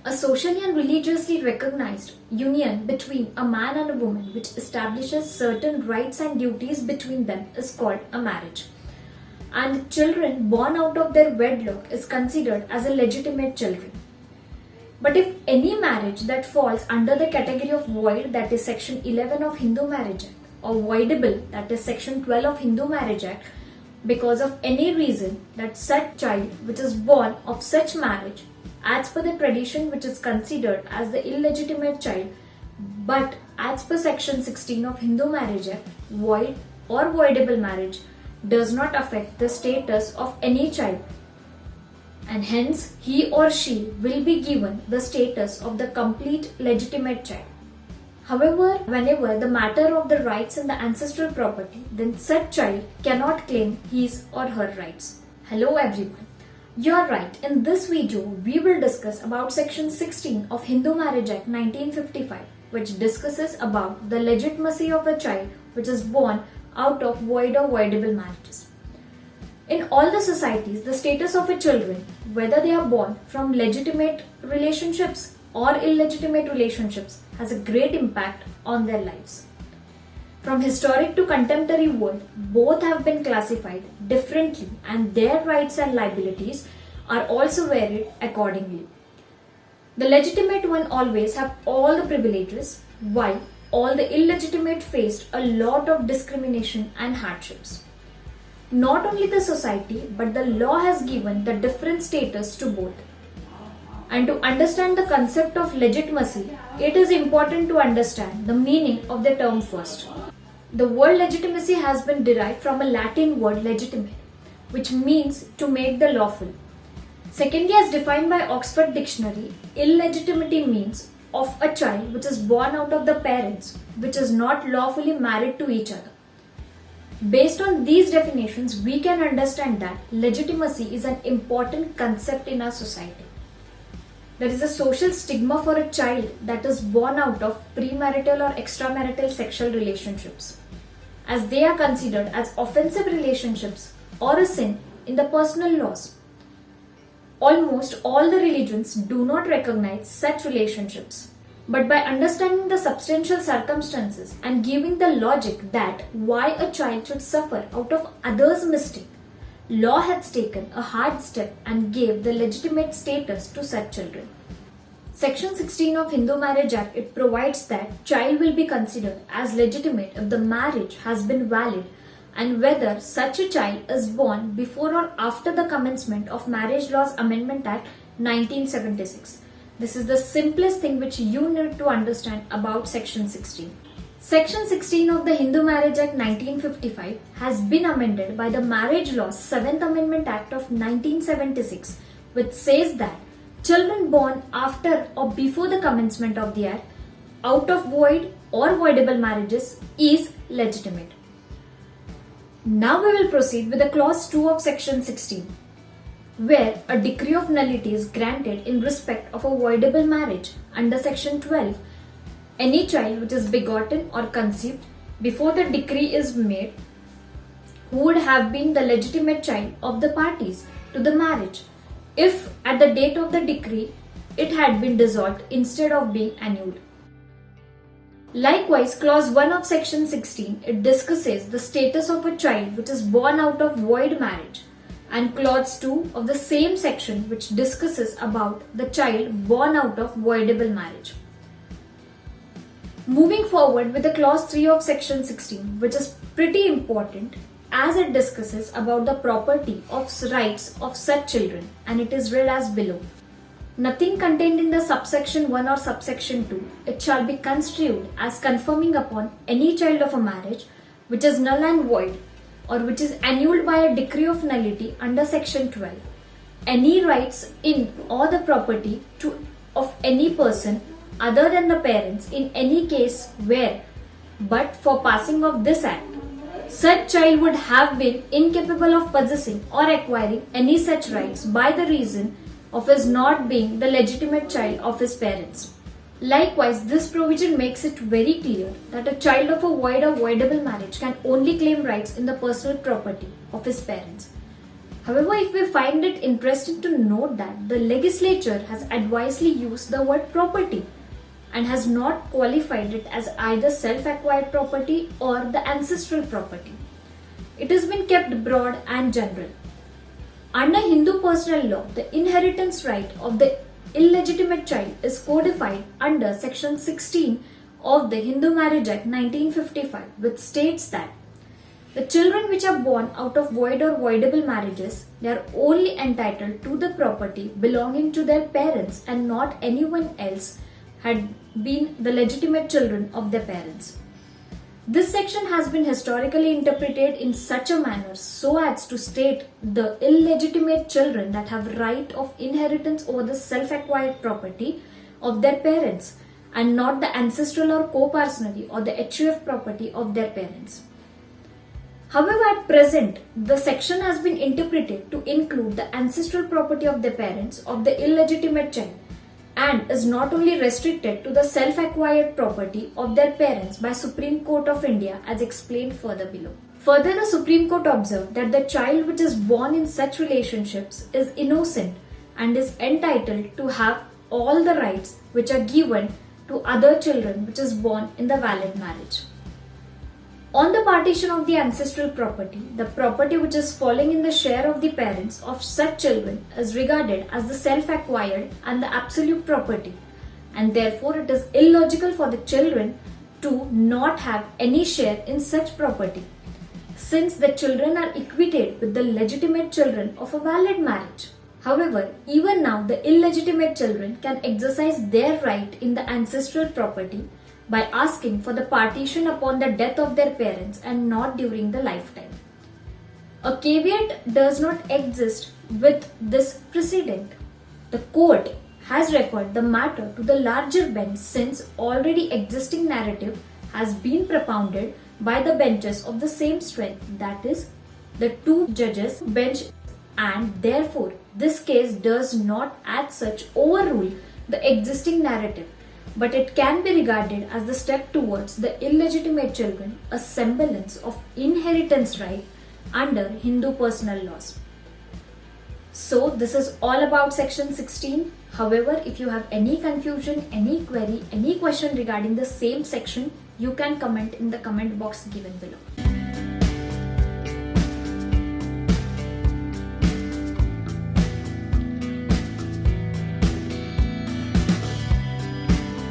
A socially and religiously recognized union between a man and a woman which establishes certain rights and duties between them is called a marriage. And children born out of their wedlock is considered as a legitimate children. But if any marriage that falls under the category of void, that is section 11 of Hindu Marriage Act, or voidable, that is section 12 of Hindu Marriage Act, because of any reason that such child which is born of such marriage, as per the tradition which is considered as the illegitimate child, but as per section 16 of Hindu Marriage Act, void or voidable marriage does not affect the status of any child, and hence he or she will be given the status of the complete legitimate child. However, whenever the matter of the rights and the ancestral property, then such child cannot claim his or her rights. Hello everyone. You're right. In this video, we will discuss about section 16 of Hindu Marriage Act 1955, which discusses about the legitimacy of a child which is born out of void or voidable marriages. In all the societies, the status of a children, whether they are born from legitimate relationships or illegitimate relationships, has a great impact on their lives. From historic to contemporary world, both have been classified differently and their rights and liabilities are also varied accordingly. The legitimate one always have all the privileges, while all the illegitimate faced a lot of discrimination and hardships. Not only the society, but the law has given the different status to both. And to understand the concept of legitimacy, it is important to understand the meaning of the term first. The word legitimacy has been derived from a Latin word legitimate, which means to make the lawful. Secondly, as defined by Oxford Dictionary, illegitimacy means of a child which is born out of the parents which is not lawfully married to each other. Based on these definitions, we can understand that legitimacy is an important concept in our society. There is a social stigma for a child that is born out of premarital or extramarital sexual relationships, as they are considered as offensive relationships or a sin in the personal laws. Almost all the religions do not recognize such relationships. But by understanding the substantial circumstances and giving the logic that why a child should suffer out of others' mistake, law has taken a hard step and gave the legitimate status to such children. Section 16 of Hindu Marriage Act, it provides that child will be considered as legitimate if the marriage has been valid and whether such a child is born before or after the commencement of Marriage Laws Amendment Act 1976. This is the simplest thing which you need to understand about Section 16. Section 16 of the Hindu Marriage Act 1955 has been amended by the Marriage Laws 7th Amendment Act of 1976, which says that children born after or before the commencement of the Act out of void or voidable marriages is legitimate. Now we will proceed with the clause 2 of Section 16, where a decree of nullity is granted in respect of a voidable marriage under Section 12. Any child which is begotten or conceived before the decree is made, who would have been the legitimate child of the parties to the marriage, if at the date of the decree it had been dissolved instead of being annulled. Likewise, clause 1 of Section 16, it discusses the status of a child which is born out of void marriage, and clause 2 of the same section which discusses about the child born out of voidable marriage. Moving forward with the clause 3 of Section 16, which is pretty important as it discusses about the property of rights of such children, and it is read as below. Nothing contained in the subsection 1 or subsection 2, it shall be construed as confirming upon any child of a marriage which is null and void, or which is annulled by a decree of nullity under Section 12, any rights in or the property of any person other than the parents in any case where, but for passing of this act, such child would have been incapable of possessing or acquiring any such rights by the reason of his not being the legitimate child of his parents. Likewise, this provision makes it very clear that a child of a void or voidable marriage can only claim rights in the personal property of his parents. However, if we find it interesting to note that the legislature has advisedly used the word property and has not qualified it as either self-acquired property or the ancestral property. It has been kept broad and general. Under Hindu personal law, the inheritance right of the illegitimate child is codified under Section 16 of the Hindu Marriage Act 1955, which states that the children which are born out of void or voidable marriages, they are only entitled to the property belonging to their parents and not anyone else had been the legitimate children of their parents. This section has been historically interpreted in such a manner so as to state the illegitimate children that have right of inheritance over the self-acquired property of their parents and not the ancestral or co-personary or the HUF property of their parents. However, at present, the section has been interpreted to include the ancestral property of the parents of the illegitimate child and is not only restricted to the self-acquired property of their parents by Supreme Court of India as explained further below. Further, the Supreme Court observed that the child which is born in such relationships is innocent and is entitled to have all the rights which are given to other children which is born in the valid marriage. On the partition of the ancestral property, the property which is falling in the share of the parents of such children is regarded as the self-acquired and the absolute property, and therefore it is illogical for the children to not have any share in such property, since the children are equated with the legitimate children of a valid marriage. However, even now the illegitimate children can exercise their right in the ancestral property by asking for the partition upon the death of their parents and not during the lifetime. A caveat does not exist with this precedent. The court has referred the matter to the larger bench since already existing narrative has been propounded by the benches of the same strength, that is, the two judges bench, and therefore this case does not as such overrule the existing narrative, but it can be regarded as the step towards the illegitimate children a semblance of inheritance right under Hindu personal laws. So this is all about section 16. However, if you have any confusion, any query, any question regarding the same section, you can comment in the comment box given below.